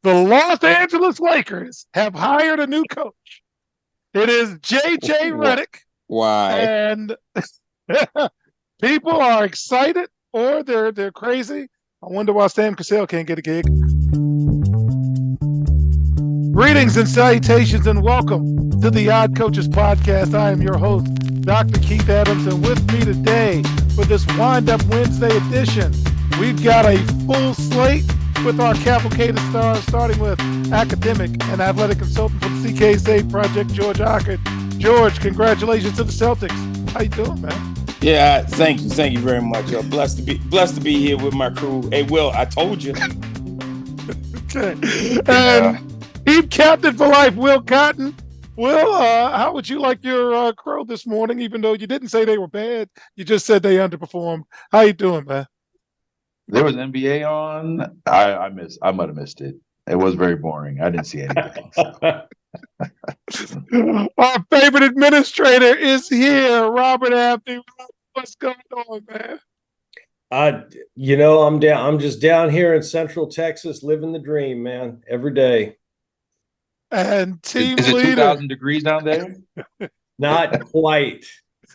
The Los Angeles Lakers have hired a new coach. It is J.J. Redick, Why? and people are excited or they're crazy. I wonder why Sam Cassell can't get a gig. Greetings and salutations and welcome to the Odd Coaches Podcast. I am your host, Dr. Keith Adams, and with me today for this Wind Up Wednesday edition, we've got a full slate with our cavalcade of stars, starting with academic and athletic consultant for the CK Save Project, George Ockett. George, congratulations to the Celtics. How you doing, man? Yeah, thank you very much. Blessed to be here with my crew. Hey, Will, I told you. Okay. And team captain for life, Will Cotton. Will, how would you like your crow this morning? Even though you didn't say they were bad, you just said they underperformed. How you doing, man? There was NBA on. I might have missed it. It was very boring. I didn't see anything. So. Our favorite administrator is here, Robert Abney. What's going on, man? I'm just down here in Central Texas, living the dream, man, every day. And team is it leader. 2,000 degrees down there? Not quite.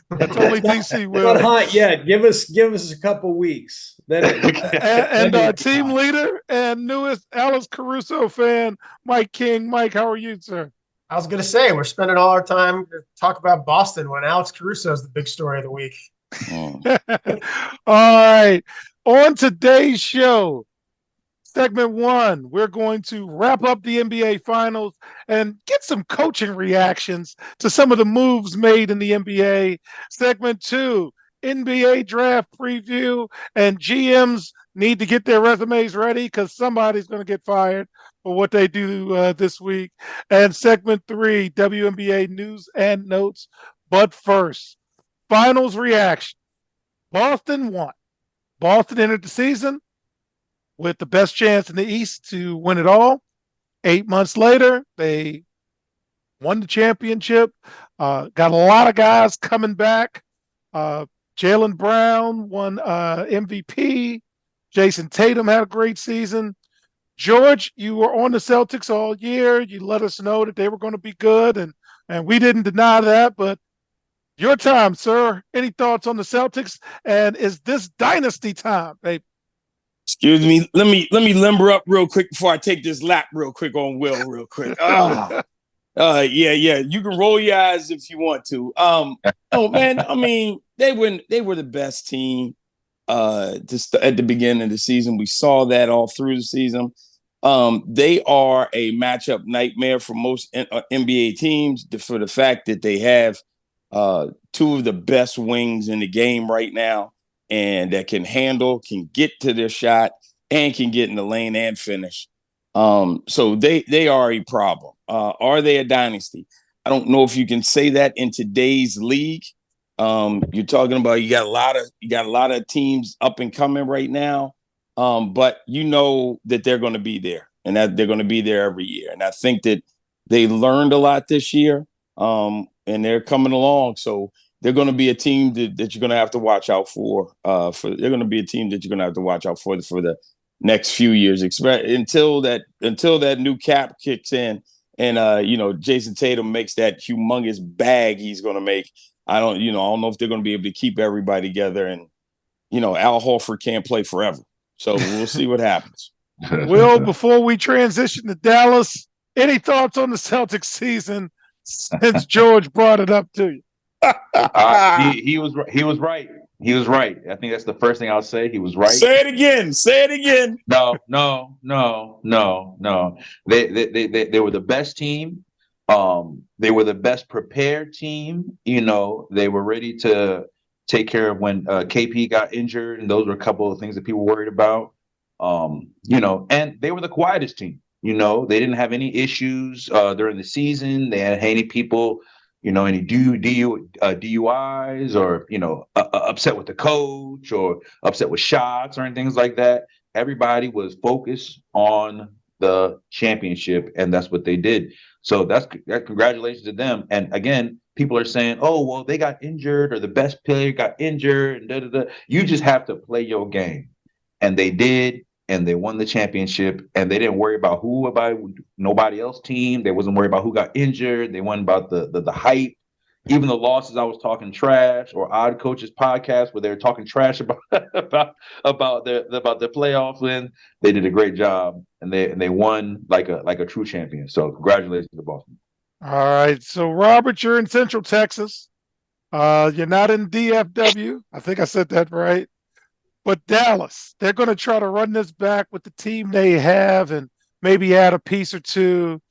That's only DC, Will. Not hot yet. Give us a couple weeks. And our team leader and newest Alice Caruso fan, Mike King. Mike, how are you, sir? I was going to say, we're spending all our time to talk about Boston when Alex Caruso is the big story of the week. All right. On today's show, segment 1, we're going to wrap up the NBA Finals and get some coaching reactions to some of the moves made in the NBA. Segment 2, NBA Draft Preview, and GMs need to get their resumes ready because somebody's going to get fired for what they do this week. And segment 3, WNBA News and Notes. But first, Finals reaction. Boston won. Boston entered the season with the best chance in the East to win it all. 8 months later, they won the championship. Got a lot of guys coming back. Jaylen Brown won MVP. Jason Tatum had a great season. George, you were on the Celtics all year. You let us know that they were going to be good, and we didn't deny that. But your time, sir. Any thoughts on the Celtics? And is this dynasty time, baby? Excuse me. Let me limber up real quick before I take this lap real quick on Will real quick. Yeah. You can roll your eyes if you want to. Oh man, I mean, they were the best team just at the beginning of the season. We saw that all through the season. They are a matchup nightmare for most NBA teams for the fact that they have two of the best wings in the game right now, and that can get to their shot, and can get in the lane and finish. So they are a problem. Are they a dynasty? I don't know if you can say that in today's league. You're talking about you got a lot of teams up and coming right now, but you know that they're going to be there, and that they're going to be there every year. And I think that they learned a lot this year, and they're coming along. So they're going to be a team that you're going to have to watch out for. They're going to be a team that you're going to have to watch out for the next few years, until that new cap kicks in, and Jason Tatum makes that humongous bag he's going to make. I don't know if they're going to be able to keep everybody together, and Al Horford can't play forever. So we'll see what happens. Will, before we transition to Dallas, any thoughts on the Celtics season since George brought it up to you? He was right. He was right. I think that's the first thing I'll say. He was right. Say it again. No. They were the best team. They were the best prepared team. They were ready to take care of when KP got injured, and those were a couple of things that people worried about. And they were the quietest team. They didn't have any issues during the season. They had any people, any DUIs or upset with the coach or upset with shots or anything like that. Everybody was focused on the championship, and that's what they did. So that's congratulations to them. And again, people are saying, "Oh, well, they got injured, or the best player got injured." And You just have to play your game, and they did. and they won the championship, and they didn't worry about who about nobody else team. They wasn't worried about who got injured. They weren't about the hype. Even the losses, I was talking trash, or Odd Coaches podcast where they were talking trash about about their playoff win. They did a great job, and they won like a true champion. So congratulations to Boston. All right. So, Robert, you're in Central Texas. You're not in DFW. I think I said that right. But Dallas, they're going to try to run this back with the team they have and maybe add a piece or two.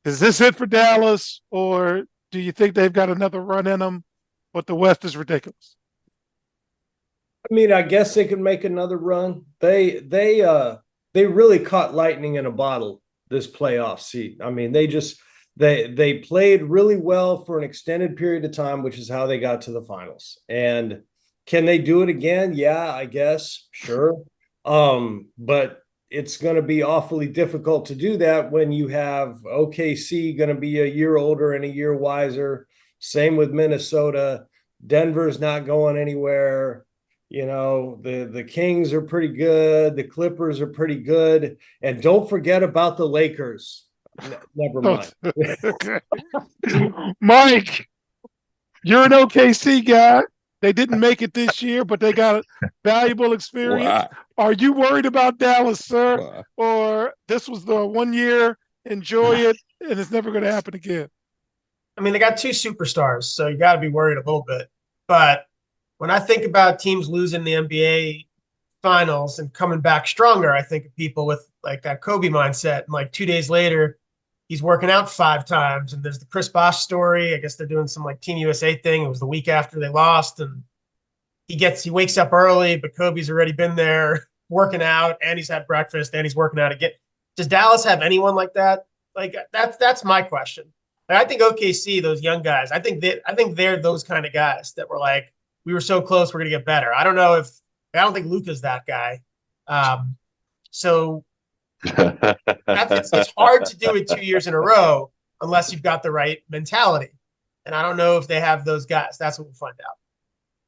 Is this it for Dallas, or do you think they've got another run in them? But the West is ridiculous. I mean, I guess they could make another run. They really caught lightning in a bottle this playoff seat. I mean, they played really well for an extended period of time, which is how they got to the finals. And can they do it again? Yeah, I guess, sure. But it's going to be awfully difficult to do that when you have OKC going to be a year older and a year wiser. Same with Minnesota. Denver's not going anywhere. You know, the Kings are pretty good. The Clippers are pretty good. And don't forget about the Lakers. Never mind. Mike, you're an OKC guy. They didn't make it this year, but they got a valuable experience. Wow. Are you worried about Dallas, sir? Wow. Or this was the 1 year, enjoy it, and it's never going to happen again? I mean, they got two superstars, so you got to be worried a little bit. But when I think about teams losing the NBA finals and coming back stronger, I think of people with like that Kobe mindset. And like 2 days later, he's working out 5 times. And there's the Chris Bosh story. I guess they're doing some like Team USA thing. It was the week after they lost, and he wakes up early, but Kobe's already been there working out, and he's had breakfast, and he's working out again. Does Dallas have anyone like that? Like that's my question. Like, I think OKC, those young guys, I think they're those kind of guys that were like, we were so close, we're gonna get better. I don't think Luka's that guy. So it's hard to do it 2 years in a row unless you've got the right mentality. And I don't know if they have those guys. That's what we'll find out.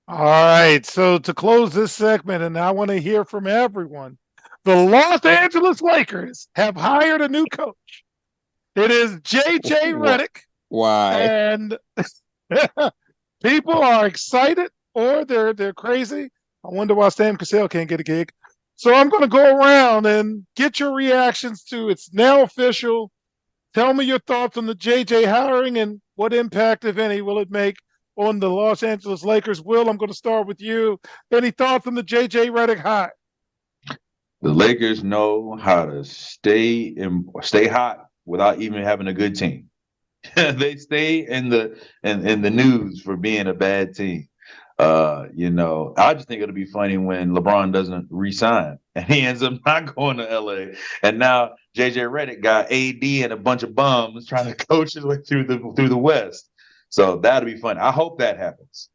All right. So to close this segment, and I want to hear from everyone, the Los Angeles Lakers have hired a new coach. It is JJ Redick. Why? And people are excited or they're crazy. I wonder why Sam Cassell can't get a gig. So I'm going to go around and get your reactions to it's now official. Tell me your thoughts on the JJ hiring and what impact, if any, will it make on the Los Angeles Lakers. Will, I'm going to start with you. Any thoughts on the JJ Redick hire? The Lakers know how to stay hot without even having a good team. They stay in the news for being a bad team. I just think it'll be funny when LeBron doesn't re-sign and he ends up not going to LA. And now JJ Redick got AD and a bunch of bums trying to coach his way through the West. So that'll be fun. I hope that happens.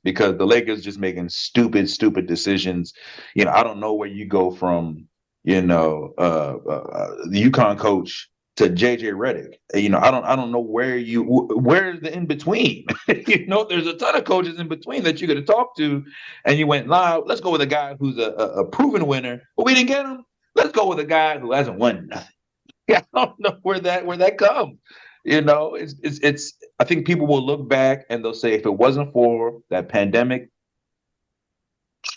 Because the Lakers just making stupid decisions. I don't know where you go from, the UConn coach to JJ Redick. I don't know where's the in between. There's a ton of coaches in between that you could talk to, and you went, let's go with a guy who's a proven winner, but we didn't get him. Let's go with a guy who hasn't won nothing. I don't know where that comes. It's. I think people will look back and they'll say, if it wasn't for that pandemic,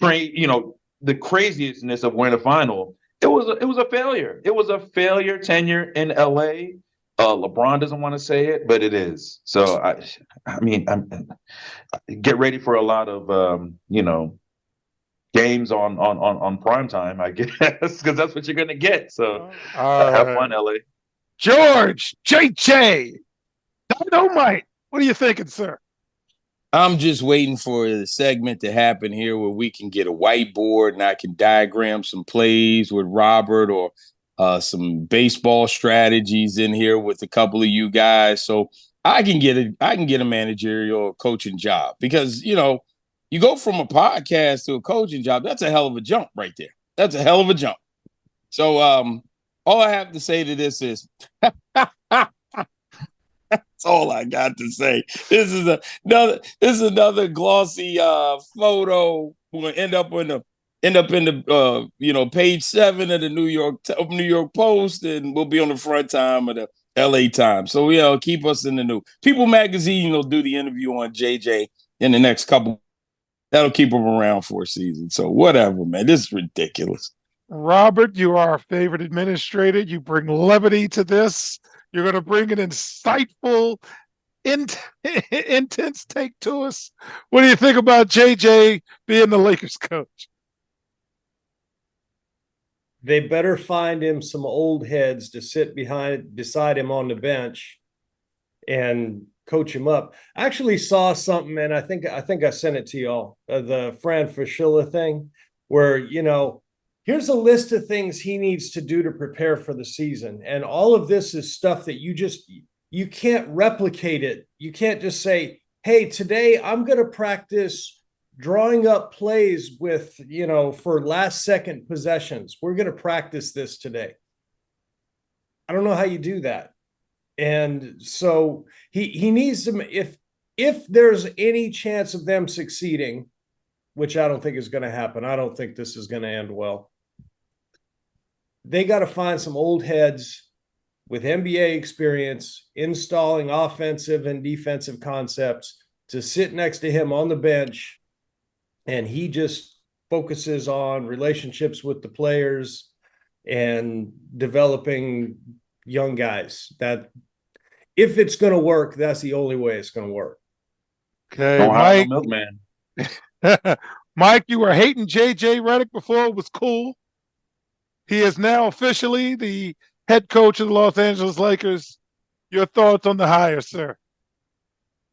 the craziness of winning the final, it was a failure. It was a failure tenure in LA. LeBron doesn't want to say it, but it is. So I'm get ready for a lot of games on prime time, I guess, because that's what you're gonna get. So have fun, LA. George, JJ, Dynamite. What are you thinking, sir? I'm just waiting for the segment to happen here where we can get a whiteboard and I can diagram some plays with Robert or some baseball strategies in here with a couple of you guys, so I can get a managerial or coaching job, because you go from a podcast to a coaching job. That's a hell of a jump right there. That's a hell of a jump. So all I have to say to this is that's all I got to say. This is another glossy photo. We're gonna end up in the end up in the page 7 of the New York Post, and we'll be on the front time of the LA Times. So keep us in the news. People Magazine will do the interview on JJ in the next couple. That'll keep them around for a season. So whatever, man. This is ridiculous. Robert, you are our favorite administrator. You bring levity to this. You're going to bring an insightful, intense take to us. What do you think about JJ being the Lakers coach? They better find him some old heads to sit beside him on the bench and coach him up. I actually saw something, and I think I sent it to y'all, the Fran Fraschilla thing, where, here's a list of things he needs to do to prepare for the season. And all of this is stuff that you can't replicate it. You can't just say, hey, today I'm going to practice drawing up plays with, for last second possessions. We're going to practice this today. I don't know how you do that. And so he needs to, if there's any chance of them succeeding, which I don't think is going to happen. I don't think this is going to end well. They got to find some old heads with NBA experience, installing offensive and defensive concepts to sit next to him on the bench. And he just focuses on relationships with the players and developing young guys. That if it's going to work, that's the only way it's going to work. Okay, Mike. Milkman. Mike, you were hating JJ Redick before it was cool. He is now officially the head coach of the Los Angeles Lakers. Your thoughts on the hire, sir?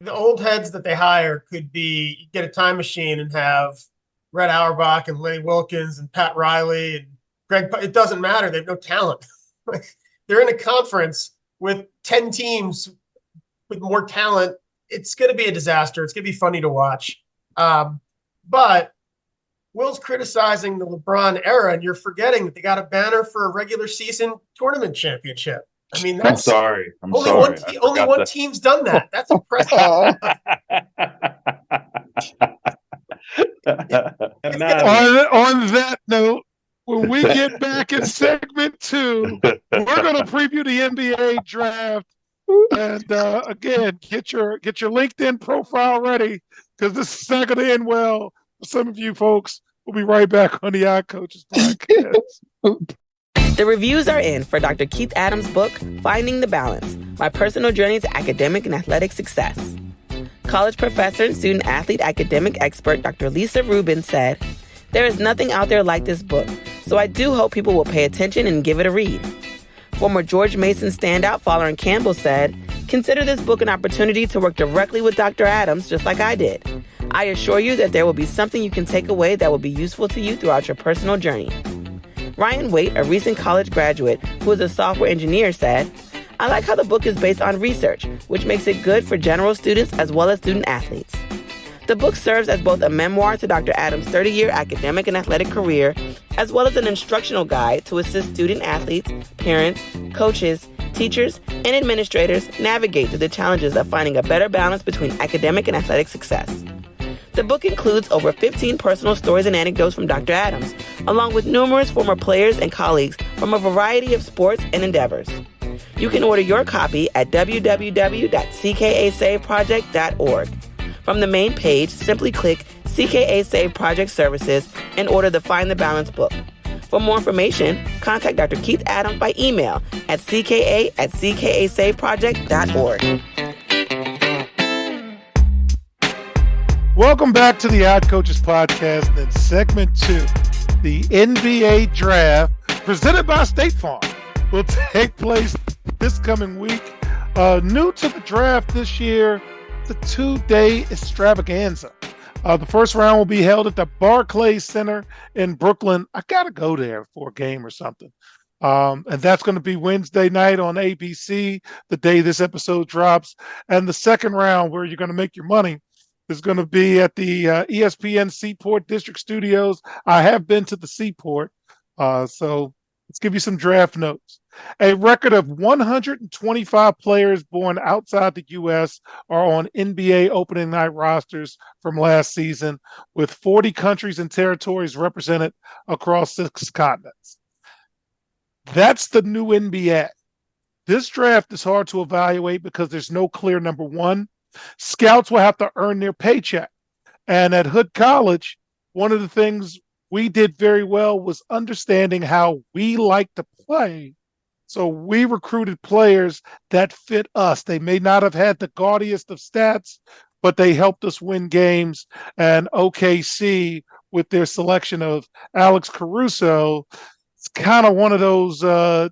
The old heads that they hire could be get a time machine and have Red Auerbach and Lenny Wilkins and Pat Riley and Greg. It doesn't matter. They have no talent. They're in a conference with 10 teams with more talent. It's going to be a disaster. It's going to be funny to watch. But Will's criticizing the LeBron era, and you're forgetting that they got a banner for a regular season tournament championship. I mean, I'm sorry. Only one team's done that. That's impressive. On that note, when we get back in segment 2, we're going to preview the NBA draft. And again, get your LinkedIn profile ready, because this is not going to end well for some of you folks. We'll be right back on the Odd Coaches podcast. The reviews are in for Dr. Keith Adams' book, Finding the Balance, My Personal Journey to Academic and Athletic Success. College professor and student-athlete academic expert Dr. Lisa Rubin said, "There is nothing out there like this book, so I do hope people will pay attention and give it a read." Former George Mason standout Fowler Campbell said, "Consider this book an opportunity to work directly with Dr. Adams, just like I did. I assure you that there will be something you can take away that will be useful to you throughout your personal journey." Ryan Waite, a recent college graduate who is a software engineer, said, "I like how the book is based on research, which makes it good for general students as well as student athletes." The book serves as both a memoir to Dr. Adams' 30-year academic and athletic career, as well as an instructional guide to assist student athletes, parents, coaches, teachers, and administrators navigate through the challenges of finding a better balance between academic and athletic success. The book includes over 15 personal stories and anecdotes from Dr. Adams, along with numerous former players and colleagues from a variety of sports and endeavors. You can order your copy at www.ckasaveproject.org. From the main page, simply click CKA Save Project Services and order the Find the Balance book. For more information, contact Dr. Keith Adams by email at cka@ckasaveproject.org. Welcome back to the Odd Coaches podcast, and in segment 2, the NBA draft presented by State Farm will take place this coming week. New to the draft this year, the 2-day extravaganza. The first round will be held at the Barclays Center in Brooklyn. I got to go there for a game or something. And that's going to be Wednesday night on ABC, the day this episode drops. And the second round, where you're going to make your money, is going to be at the ESPN Seaport District Studios. I have been to the Seaport, so let's give you some draft notes. A record of 125 players born outside the U.S. are on NBA opening night rosters from last season, with 40 countries and territories represented across 6 continents. That's the new NBA. This draft is hard to evaluate because there's no clear number one. Scouts will have to earn their paycheck. And at Hood College, one of the things we did very well was understanding how we like to play. So we recruited players that fit us. They may not have had the gaudiest of stats, but they helped us win games. And OKC, with their selection of Alex Caruso, it's kind of one of those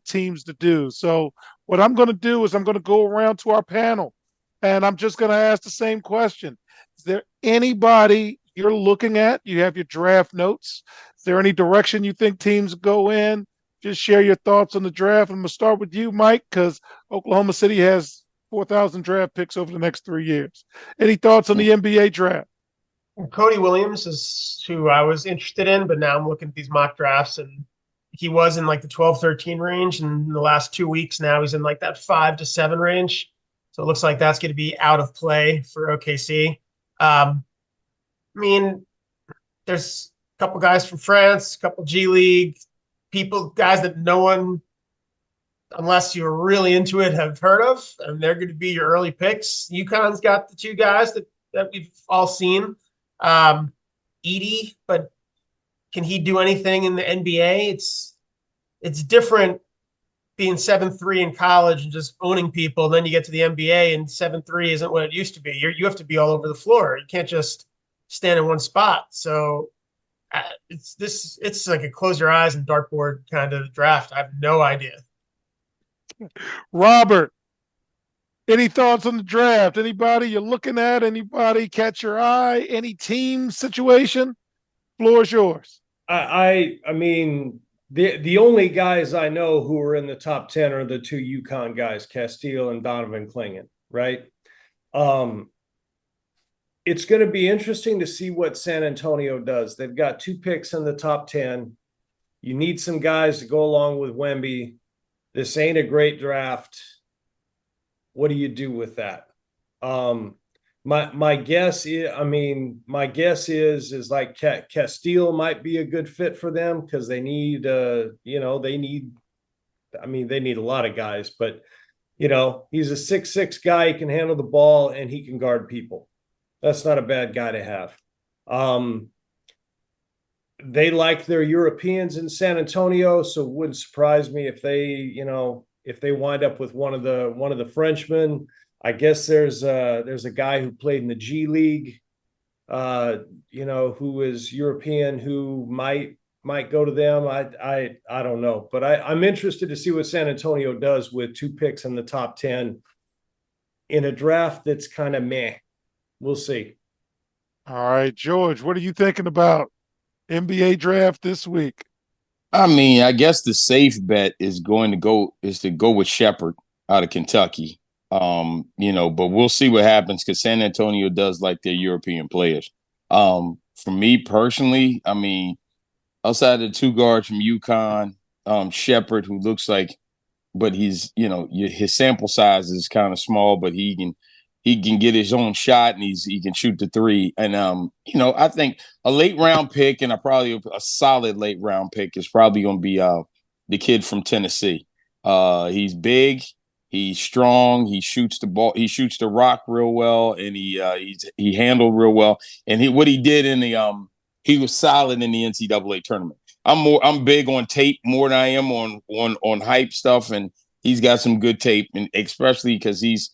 teams to do. So what I'm going to do is I'm going to go around to our panel, and I'm just going to ask the same question. Is there anybody you're looking at? You have your draft notes. Is there any direction you think teams go in? Just share your thoughts on the draft. I'm going to start with you, Mike, because Oklahoma City has 4,000 draft picks over the next 3 years. Any thoughts on the NBA draft? Cody Williams is who I was interested in, but now I'm looking at these mock drafts, and he was in like the 12, 13 range. And in the last 2 weeks now, he's in like that 5 to 7 range. So it looks like that's going to be out of play for OKC. I mean, there's a couple guys from France, a couple G League guys that no one, unless you're really into it, have heard of, and they're going to be your early picks. UConn's got the 2 guys that we've all seen. Edey, but can he do anything in the NBA? It's different being 7'3" in college and just owning people. Then you get to the NBA and 7'3" isn't what it used to be. You have to be all over the floor. You can't just stand in one spot. So it's like a close your eyes and dartboard kind of draft. I have no idea. Robert, any thoughts on the draft? Anybody you're looking at? Anybody catch your eye? Any team situation? Floor is yours. I mean, the only guys I know who are in the top 10 are the 2 UConn guys, Castile and Donovan Clingan, right? It's going to be interesting to see what San Antonio does. They've got 2 picks in the top 10. You need some guys to go along with Wemby. This ain't a great draft. What do you do with that? My guess is like Castile might be a good fit for them because they need they need a lot of guys, but he's a 6'6" guy. He can handle the ball and he can guard people. That's not a bad guy to have. They like their Europeans in San Antonio, so it wouldn't surprise me if they wind up with one of the Frenchmen. I guess there's a guy who played in the G League, who is European, who might go to them. I don't know, but I'm interested to see what San Antonio does with 2 picks in the top 10 in a draft that's kind of meh. We'll see. All right, George, what are you thinking about NBA draft this week? I mean, I guess the safe bet is to go with Shepherd out of Kentucky. But we'll see what happens because San Antonio does like their European players. For me personally, I mean, outside of the 2 guards from UConn, Shepherd, who looks like, but he's, his sample size is kind of small, but he can get his own shot and he can shoot the 3. And I think a late round pick and a solid late round pick is probably going to be the kid from Tennessee. He's big, he's strong, he shoots the ball, he shoots the rock real well, and he handled real well. And what he did he was solid in the NCAA tournament. I'm big on tape more than I am on hype stuff, and he's got some good tape, and especially because he's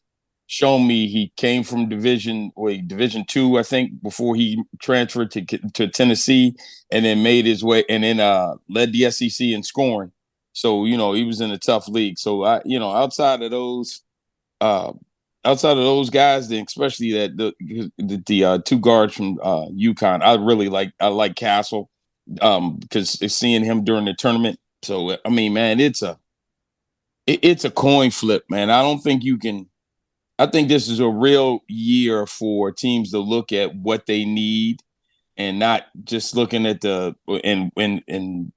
shown me he came from Division 2, I think, before he transferred to Tennessee, and then made his way, and then led the SEC in scoring. So he was in a tough league. So outside of those guys, then especially the 2 guards from UConn, I like Castle because seeing him during the tournament. So I mean, man, it's a coin flip, man. I don't think you can. I think this is a real year for teams to look at what they need and not just looking at and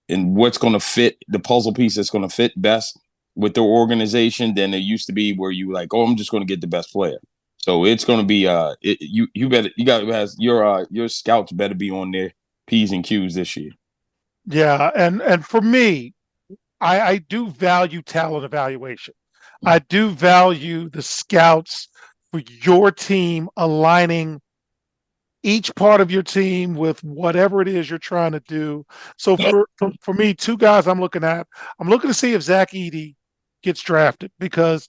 what's going to fit the puzzle piece that's going to fit best. with their organization than there used to be, where you like, oh, I'm just going to get the best player. So it's going to be your scouts better be on their P's and Q's this year. Yeah, and for me, I do value talent evaluation. I do value the scouts for your team aligning each part of your team with whatever it is you're trying to do. So for me, two guys I'm looking at, I'm looking to see if Zach Edey gets drafted because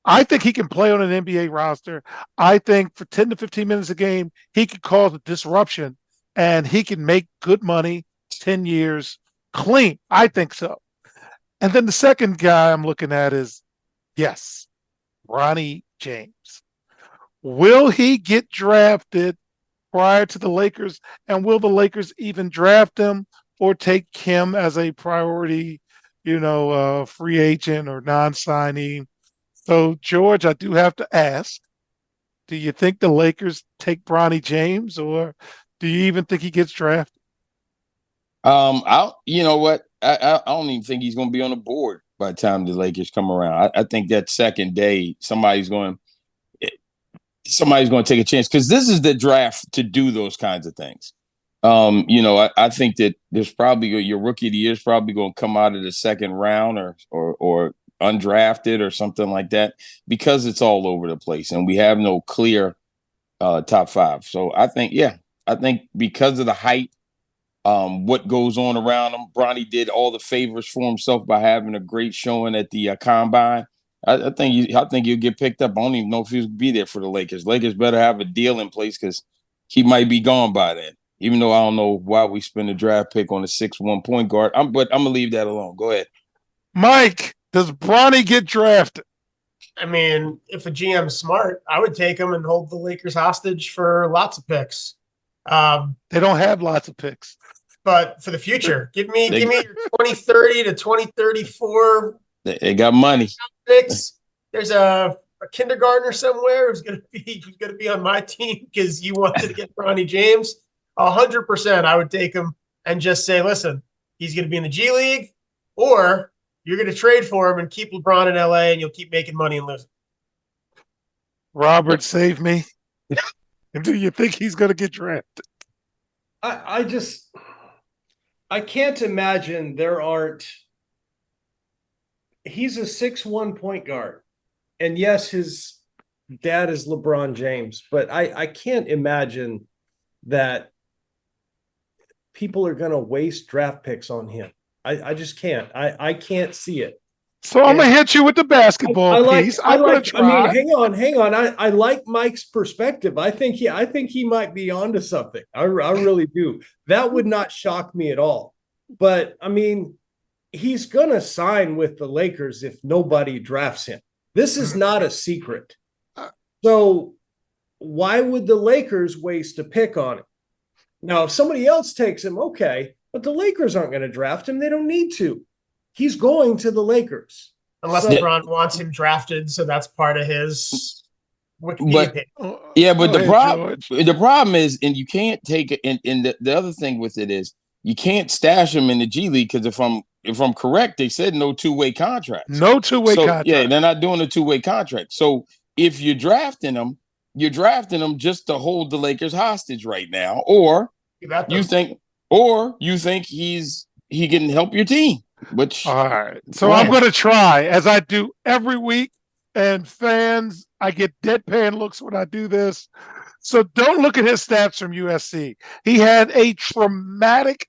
I think he can play on an NBA roster. I think for 10 to 15 minutes a game, he could cause a disruption and he can make good money 10 years clean. I think so. And then the second guy I'm looking at is, yes, Ronnie James. Will he get drafted prior to the Lakers? And will the Lakers even draft him or take him as a priority, free agent or non-signee? So, George, I do have to ask, do you think the Lakers take Bronny James or do you even think he gets drafted? You know what? I don't even think he's going to be on the board by the time the Lakers come around. I think that second day, somebody's going to take a chance because this is the draft to do those kinds of things. I think that there's probably your rookie of the year is probably going to come out of the second round or undrafted or something like that because it's all over the place and we have no clear top five. So I think because of the hype, what goes on around him, Bronny did all the favors for himself by having a great showing at the combine. I think he'll get picked up. I don't even know if he'll be there for the Lakers. Lakers better have a deal in place because he might be gone by then. Even though I don't know why we spend a draft pick on a 6'1" point guard. But I'm gonna leave that alone. Go ahead. Mike, does Bronny get drafted? I mean, if a GM's smart, I would take him and hold the Lakers hostage for lots of picks. They don't have lots of picks. But for the future, give me your 2030 to 2034. They got money. Picks. There's a kindergartner somewhere who's gonna be on my team because you wanted to get Bronny James. 100%, I would take him and just say, listen, he's gonna be in the G League, or you're gonna trade for him and keep LeBron in LA, and you'll keep making money and losing. Robert, save me. Do you think he's gonna get drafted? I can't imagine there aren't. He's a 6'1" point guard. And yes, his dad is LeBron James, but I can't imagine that people are going to waste draft picks on him. I just can't. I can't see it. So I'm going to hit you with the basketball piece. I mean, hang on. I like Mike's perspective. I think he might be onto something. I really do. That would not shock me at all. But I mean, he's going to sign with the Lakers if nobody drafts him. This is not a secret. So why would the Lakers waste a pick on him? Now, if somebody else takes him, okay, but the Lakers aren't going to draft him. They don't need to. He's going to the Lakers. Unless LeBron wants him drafted, so that's part of his Wikipedia page. But the problem is, and you can't take it, and the other thing with it is, you can't stash him in the G League because if I'm correct, they said no two-way contracts. No two-way contract. Yeah, they're not doing a two-way contract. So if you're drafting them just to hold the Lakers hostage right now, or you think he can help your team. All right. So I'm going to try, as I do every week, and fans, I get deadpan looks when I do this. So don't look at his stats from USC. He had a traumatic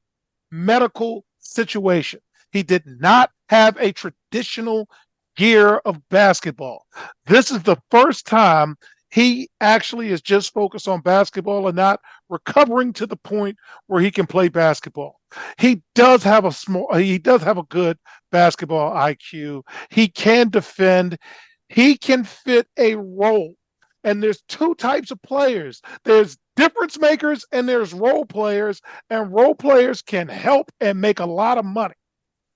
medical situation. He did not have a traditional year of basketball. This is the first time he actually is just focused on basketball and not recovering to the point where he can play basketball. He does have a good basketball IQ. He can defend. He can fit a role. And there's two types of players. There's difference makers and there's role players, and role players can help and make a lot of money.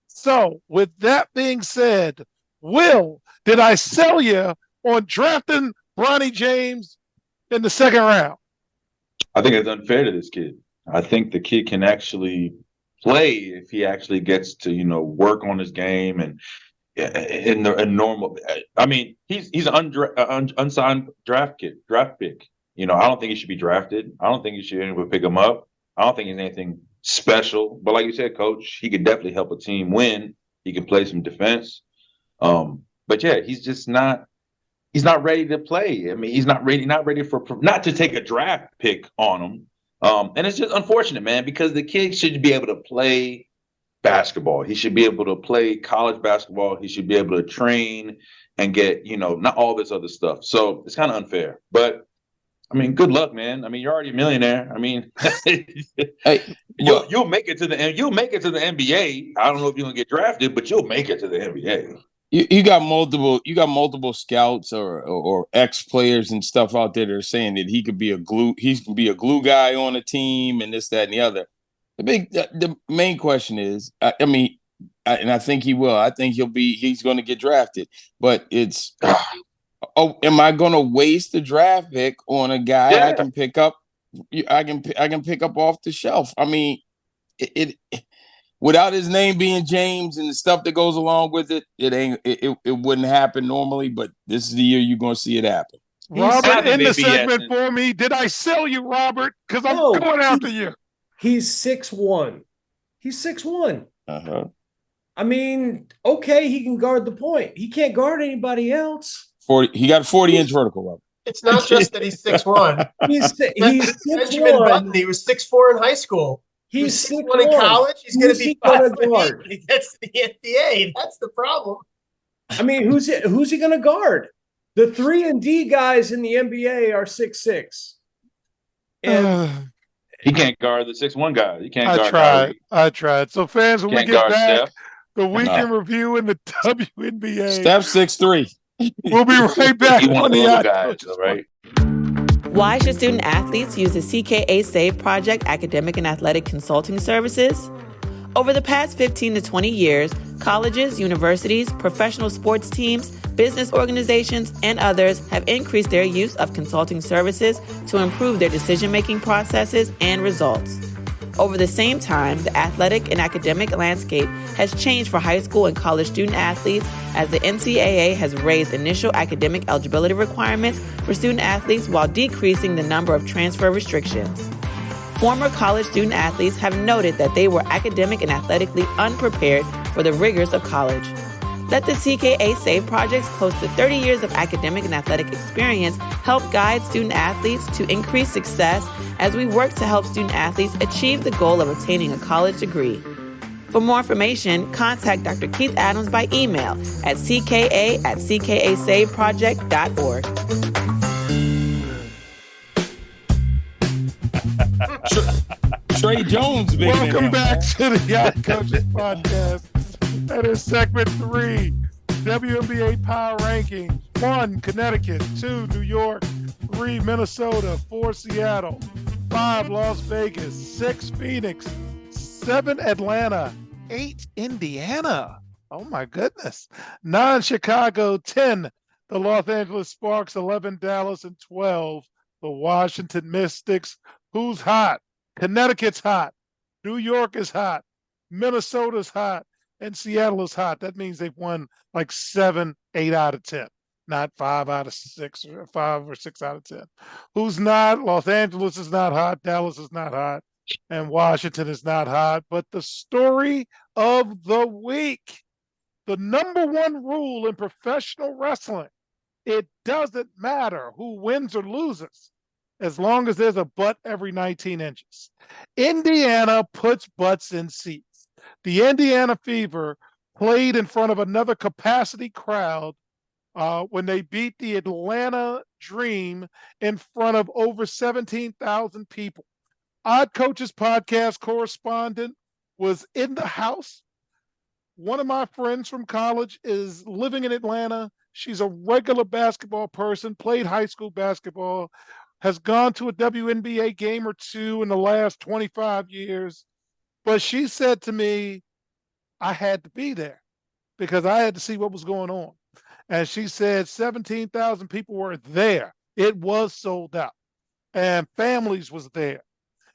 So with that being said, Will, did I sell you on drafting Bronny James in the second round? I think it's unfair to this kid. I think the kid can actually play if he actually gets to, work on his game and in the normal. I mean, he's an unsigned draft pick. You know, I don't think he should be drafted. I don't think you should anyone pick him up. I don't think he's anything special. But like you said, Coach, he could definitely help a team win. He can play some defense. But yeah, he's just not. He's not ready to play. I mean, he's not ready for not to take a draft pick on him. And it's just unfortunate, man, because the kid should be able to play basketball. He should be able to play college basketball. He should be able to train and get, not all this other stuff. So it's kind of unfair. But I mean, good luck, man. I mean, you're already a millionaire. I mean, Hey, well, you'll make it to the NBA. I don't know if you're gonna get drafted, but you'll make it to the NBA. you got multiple scouts or ex players and stuff out there that are saying that he could be a glue guy on a team and this, that, and the other. The main question is, I mean, and I think he will. I think he's going to get drafted, but it's, am I going to waste a draft pick on a guy I can pick up? I can pick up off the shelf. I mean, it without his name being James and the stuff that goes along with it, it wouldn't happen normally. But this is the year you're going to see it happen. Robert, in the segment for me. Did I sell you, Robert? Because I'm going after you. He's 6'1". He's 6'1". Uh-huh. I mean, okay, he can guard the point. He can't guard anybody else. He got a 40-inch vertical, Robert. It's not just that he's 6'1". He's Benjamin 6'1". Button, he was 6'4" in high school. He's 6'1" in college. He's going to be 5'8" when he gets to the NBA. That's the problem. I mean, who's he going to guard? The 3-and-D guys in the NBA are 6'6". And he can't guard the 6'1" guy. He can't guard. I tried. So fans, when we get back, Steph. The weekend review in the WNBA. Steph 6'3". We'll be right back on the guys, right? Why should student athletes use the CKA SAVE Project academic and athletic consulting services? Over the past 15 to 20 years, colleges, universities, professional sports teams, business organizations, and others have increased their use of consulting services to improve their decision-making processes and results. Over the same time, the athletic and academic landscape has changed for high school and college student athletes as the NCAA has raised initial academic eligibility requirements for student athletes while decreasing the number of transfer restrictions. Former college student athletes have noted that they were academic and athletically unprepared for the rigors of college. Let the CKA SAVE Project's close to 30 years of academic and athletic experience help guide student athletes to increase success as we work to help student athletes achieve the goal of obtaining a college degree. For more information, contact Dr. Keith Adams by email at cka@ckasaveproject.org. Trey Jones, big Welcome back to the Yacht Coaches Podcast. That is segment 3, WNBA Power Rankings. 1, Connecticut. 2, New York. 3, Minnesota. 4, Seattle. 5, Las Vegas. 6, Phoenix. 7, Atlanta. 8, Indiana. Oh, my goodness. 9, Chicago. 10, the Los Angeles Sparks. 11, Dallas. And 12, the Washington Mystics. Who's hot? Connecticut's hot. New York is hot. Minnesota's hot. And Seattle is hot. That means they've won like 7, 8 out of 10, not 5 out of 6 or 5 or 6 out of 10. Who's not? Los Angeles is not hot. Dallas is not hot. And Washington is not hot. But the story of the week, the number one rule in professional wrestling, it doesn't matter who wins or loses as long as there's a butt every 19 inches. Indiana puts butts in seats. The Indiana Fever played in front of another capacity crowd when they beat the Atlanta Dream in front of over 17,000 people. Odd Coaches podcast correspondent was in the house. One of my friends from college is living in Atlanta. She's a regular basketball person, played high school basketball, has gone to a WNBA game or two in the last 25 years. But she said to me, I had to be there because I had to see what was going on. And she said 17,000 people were there. It was sold out. And families was there.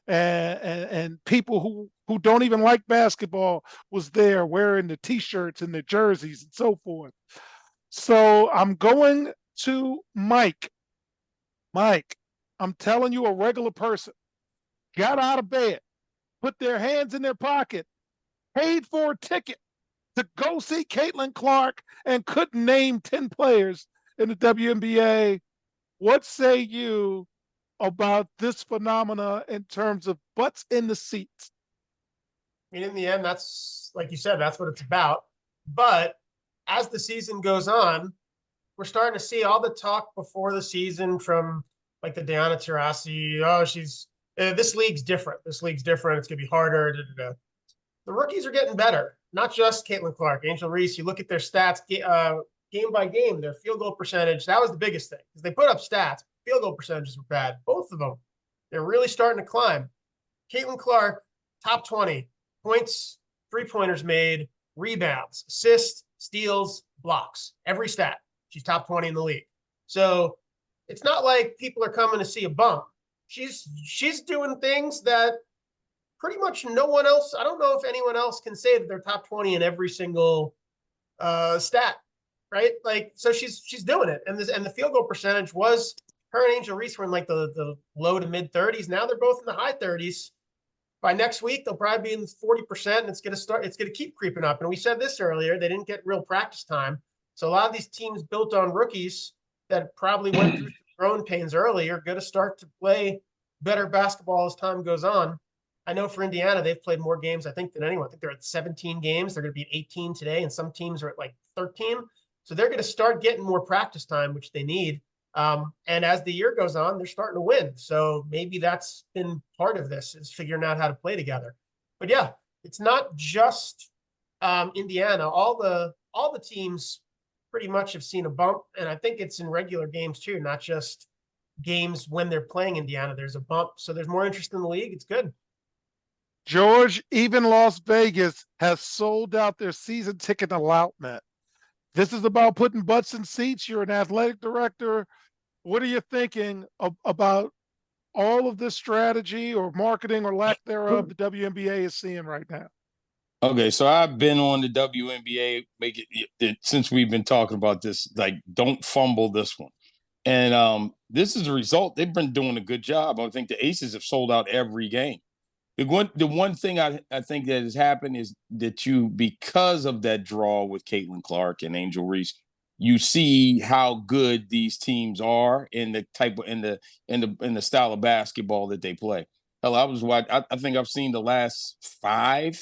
and people who don't even like basketball was there wearing the t-shirts and the jerseys and so forth. So I'm going to Mike. Mike, I'm telling you, a regular person got out of bed, put their hands in their pocket, paid for a ticket to go see Caitlin Clark, and couldn't name 10 players in the WNBA. What say you about this phenomena in terms of butts in the seats? I mean, in the end, that's like you said, that's what it's about. But as the season goes on, we're starting to see all the talk before the season from like the Diana Taurasi. Oh, she's this league's different. This league's different. It's gonna be harder. Da, da, da. The rookies are getting better. Not just Caitlin Clark, Angel Reese. You look at their stats game by game. Their field goal percentage. That was the biggest thing because they put up stats. Field goal percentages were bad. Both of them. They're really starting to climb. Caitlin Clark, top 20 points, 3-pointers made, rebounds, assists, steals, blocks. Every stat. She's top 20 in the league. So it's not like people are coming to see a bump. She's doing things that pretty much no one else. I don't know if anyone else can say that they're top 20 in every single stat, right? Like, so she's doing it. And the field goal percentage was, her and Angel Reese were in like the low to mid 30s. Now they're both in the high 30s. By next week, they'll probably be in 40%, and it's going to keep creeping up. And we said this earlier, they didn't get real practice time. So a lot of these teams built on rookies that probably went through growing pains early are going to start to play better basketball as time goes on. I know for Indiana, they've played more games, I think, than anyone. I think they're at 17 games. They're going to be at 18 today, and some teams are at like 13. So they're going to start getting more practice time, which they need. And as the year goes on, they're starting to win. So maybe that's been part of this, is figuring out how to play together. But yeah, it's not just Indiana. All the teams pretty much have seen a bump, and I think it's in regular games too, not just games when they're playing Indiana. There's a bump, so there's more interest in the league. It's good. George, even Las Vegas has sold out their season ticket allotment. This is about putting butts in seats. You're an athletic director. What are you thinking about all of this strategy or marketing or lack thereof the WNBA is seeing right now? Okay, so I've been on the WNBA since we've been talking about this. Like, don't fumble this one. And this is a result. They've been doing a good job. I think the Aces have sold out every game. The one thing I think that has happened is that because of that draw with Caitlin Clark and Angel Reese, you see how good these teams are in the type of in the style of basketball that they play. Hell, I think I've seen the last 5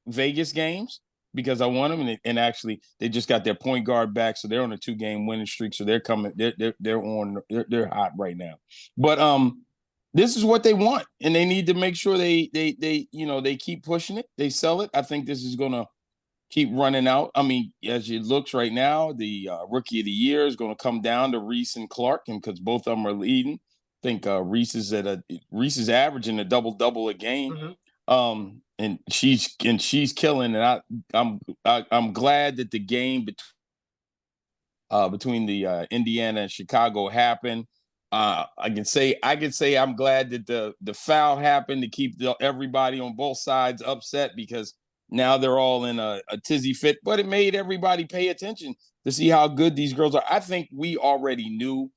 Vegas games because I won them, and actually they just got their point guard back, so they're on a 2-game winning streak. So they're coming, they're hot right now. But this is what they want, and they need to make sure they keep pushing it. They sell it. I think this is gonna keep running out. I mean, as it looks right now, the rookie of the year is going to come down to Reese and Clark, and because both of them are leading, I think Reese is averaging a double a game. Mm-hmm. And she's killing. And I'm glad that the game between the Indiana and Chicago happened. I can say I'm glad that the foul happened to keep everybody on both sides upset, because now they're all in a tizzy fit. But it made everybody pay attention to see how good these girls are. I think we already knew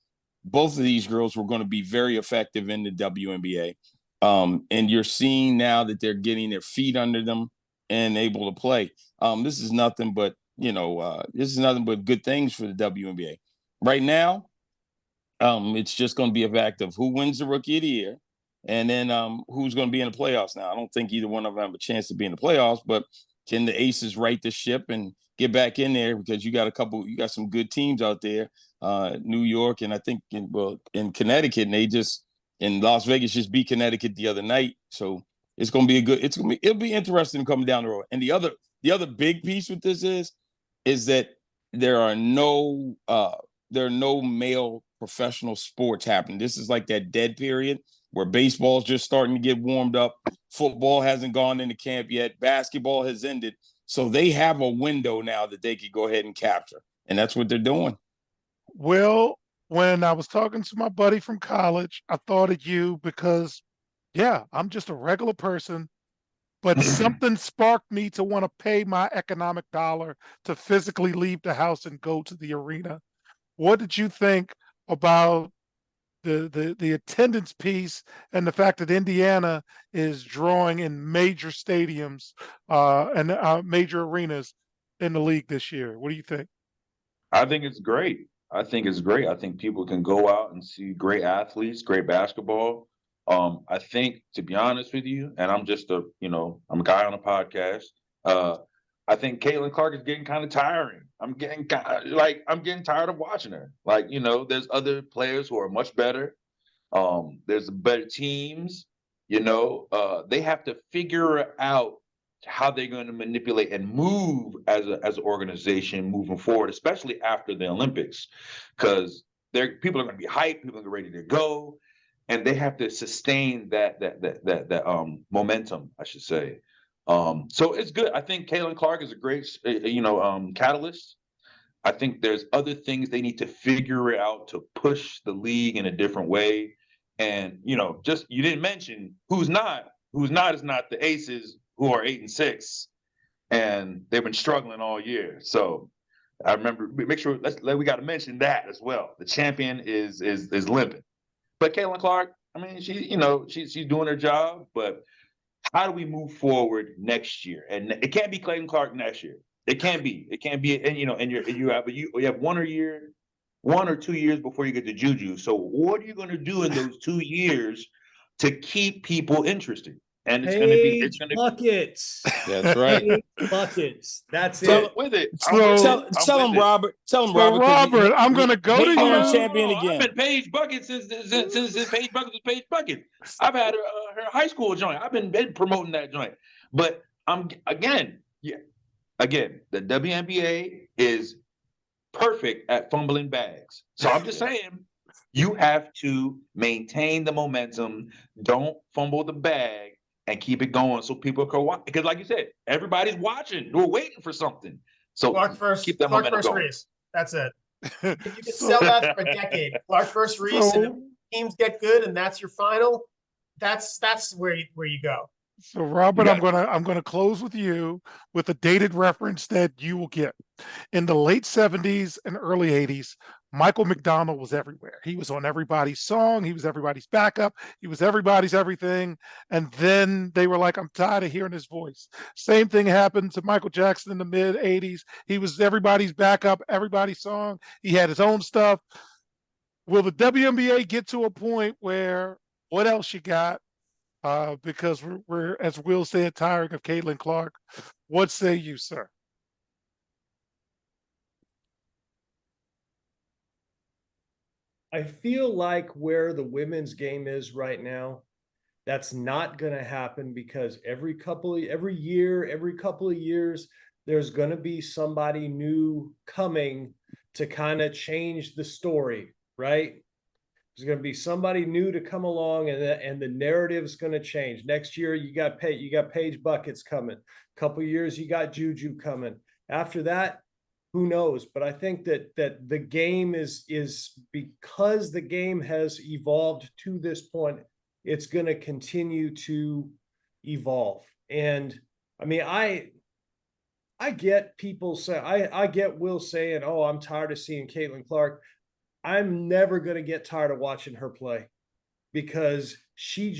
both of these girls were going to be very effective in the WNBA. And you're seeing now that they're getting their feet under them and able to play. This is nothing but good things for the WNBA. Right now, it's just going to be a fact of who wins the Rookie of the Year, and then who's going to be in the playoffs. Now, I don't think either one of them have a chance to be in the playoffs, but can the Aces right the ship and get back in there? Because you got some good teams out there, New York, and I think in Connecticut, and in Las Vegas just beat Connecticut the other night. So it's going to be it'll be interesting coming down the road. And the other big piece with this is that there are no male professional sports happening. This is like that dead period where baseball's just starting to get warmed up. Football hasn't gone into camp yet. Basketball has ended. So they have a window now that they could go ahead and capture. And that's what they're doing. Well, when I was talking to my buddy from college, I thought of you because Yeah, I'm just a regular person, but something sparked me to want to pay my economic dollar to physically leave the house and go to the arena. What did you think about the attendance piece and the fact that Indiana is drawing in major stadiums and major arenas in the league this year? What do you think? I think it's great. I think it's great. I think people can go out and see great athletes, great basketball. I think, to be honest with you, and I'm just I'm a guy on a podcast. Uh, I think Caitlin Clark is getting kind of tiring. I'm getting tired of watching her. Like, there's other players who are much better. There's better teams. They have to figure out how they're going to manipulate and move as an organization moving forward, especially after the Olympics, because people are going to be hyped, people are ready to go, and they have to sustain that momentum, I should say. So it's good. I think Caitlin Clark is a great catalyst. I think there's other things they need to figure out to push the league in a different way. And just you didn't mention who's not. Who's not is not the Aces, who are 8-6, and they've been struggling all year. So I remember make sure we got to mention that as well. The champion is limping, but Caitlin Clark, I mean, she's doing her job. But how do we move forward next year? And it can't be Clayton Clark next year. It can't be. It can't be. And you have 1 or 2 years before you get to Juju. So what are you going to do in those 2 years to keep people interested? And Page buckets. That's right. Page buckets. That's I'm it. with it. Tell him, Robert. Tell him, Robert. Robert, I'm going to go to he you. champion again. I've been Paige Bucket since Paige Bucket was Paige Bucket. I've had her high school joint. I've been promoting that joint. But again, the WNBA is perfect at fumbling bags. So I'm just saying, you have to maintain the momentum. Don't fumble the bag and keep it going so people can watch. Because like you said, everybody's watching. We're waiting for something. So keep that momentum going. Reese. That's it. If you can sell that for a decade, Clark first Reese, and if teams get good and that's your final, that's where you go. So Robert, I'm gonna close with you with a dated reference that you will get. In the late 70s and early 80s, Michael McDonald was everywhere. He was on everybody's song, he was everybody's backup, he was everybody's everything. And then they were like, I'm tired of hearing his voice. Same thing happened to Michael Jackson in the mid 80s. He was everybody's backup, everybody's song. He had his own stuff. Will the WNBA get to a point where what else you got? Because we're, as Will said, tiring of Caitlin Clark. What say you, sir? I feel like where the women's game is right now, that's not going to happen because every couple of years, there's going to be somebody new coming to kind of change the story, right? There's going to be somebody new to come along, and the narrative's going to change. Next year, you got Paige Buckets coming. A couple of years, you got Juju coming. After that, who knows? But I think that the game is because the game has evolved to this point, it's going to continue to evolve. And I mean, I get people say, I get Will saying, "Oh, I'm tired of seeing Caitlin Clark." I'm never going to get tired of watching her play because she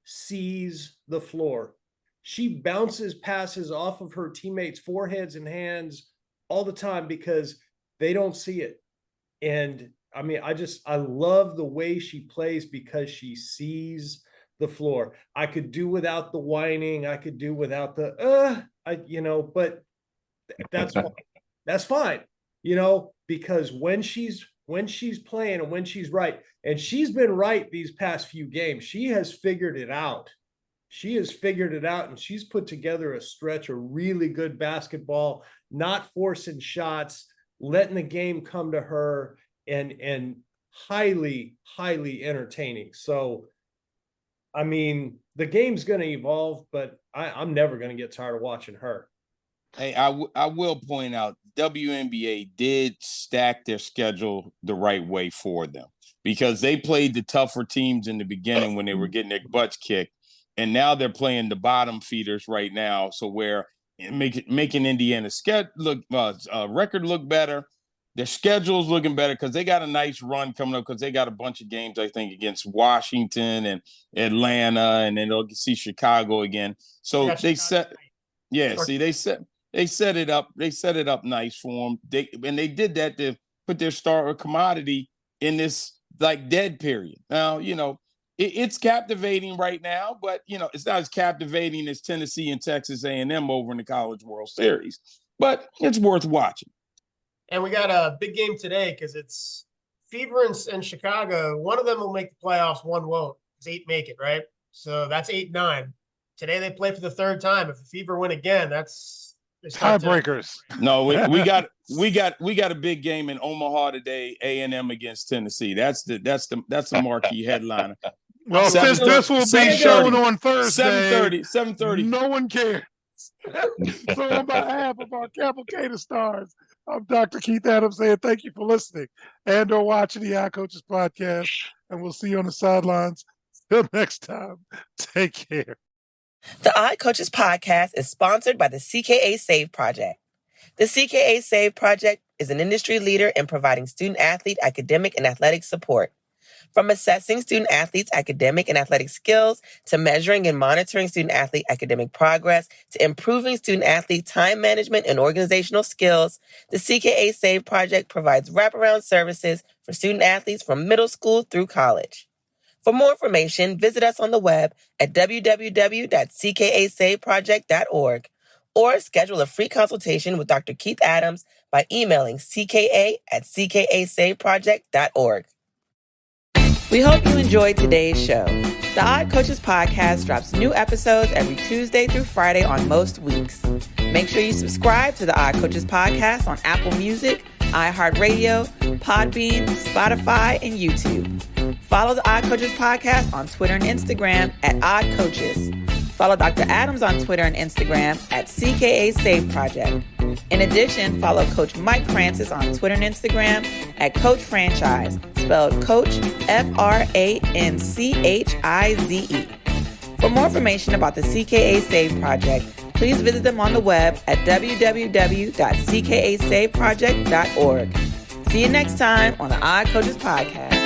sees the floor. She bounces passes off of her teammates' foreheads and hands all the time because they don't see it. And I mean, I love the way she plays because she sees the floor. I could do without the whining. I could do without the, but that's fine. That's fine. Because when she's playing and when she's right, and she's been right these past few games, she has figured it out. And she's put together a stretch of really good basketball, not forcing shots, letting the game come to her, and highly, highly entertaining. So, I mean, the game's going to evolve, but I'm never going to get tired of watching her. Hey, I will point out WNBA did stack their schedule the right way for them. because they played the tougher teams in the beginning when they were getting their butts kicked. And now they're playing the bottom feeders right now. So where making Indiana's record look better. Their schedule's looking better because they got a nice run coming up because they got a bunch of games, I think, against Washington and Atlanta, and then they'll see Chicago again. So they set it up. They set it up nice for them. They did that to put their star commodity in this like dead period. Now, it's captivating right now, but it's not as captivating as Tennessee and Texas A&M over in the College World Series. But it's worth watching. And we got a big game today because it's Fever and Chicago. One of them will make the playoffs, one won't. 8 make it, right? So that's 8-9. Today they play for the third time. If the Fever win again, that's tiebreakers. No, we got a big game in Omaha today. A&M against Tennessee. That's the marquee headliner. Well, since this will be shown on Thursday, 7:30. No one cares. So on behalf of our Cavalcade of Stars, I'm Dr. Keith Adams saying thank you for listening and or watching the iCoaches podcast. And we'll see you on the sidelines. Till next time, take care. The iCoaches podcast is sponsored by the CKA Save Project. The CKA Save Project is an industry leader in providing student-athlete academic and athletic support. From assessing student-athletes' academic and athletic skills, to measuring and monitoring student-athlete academic progress, to improving student-athlete time management and organizational skills, the CKA Save Project provides wraparound services for student-athletes from middle school through college. For more information, visit us on the web at www.ckasaveproject.org or schedule a free consultation with Dr. Keith Adams by emailing cka@ckasaveproject.org. We hope you enjoyed today's show. The Odd Coaches podcast drops new episodes every Tuesday through Friday on most weeks. Make sure you subscribe to the Odd Coaches podcast on Apple Music, iHeartRadio, Podbean, Spotify, and YouTube. Follow the Odd Coaches podcast on Twitter and Instagram at Odd Coaches. Follow Dr. Adams on Twitter and Instagram at CKA Save Project. In addition, follow Coach Mike Francis on Twitter and Instagram at Coach Franchise, spelled Coach FRANCHIZE. For more information about the CKA Save Project, please visit them on the web at www.ckasaveproject.org. See you next time on the Odd Coaches Podcast.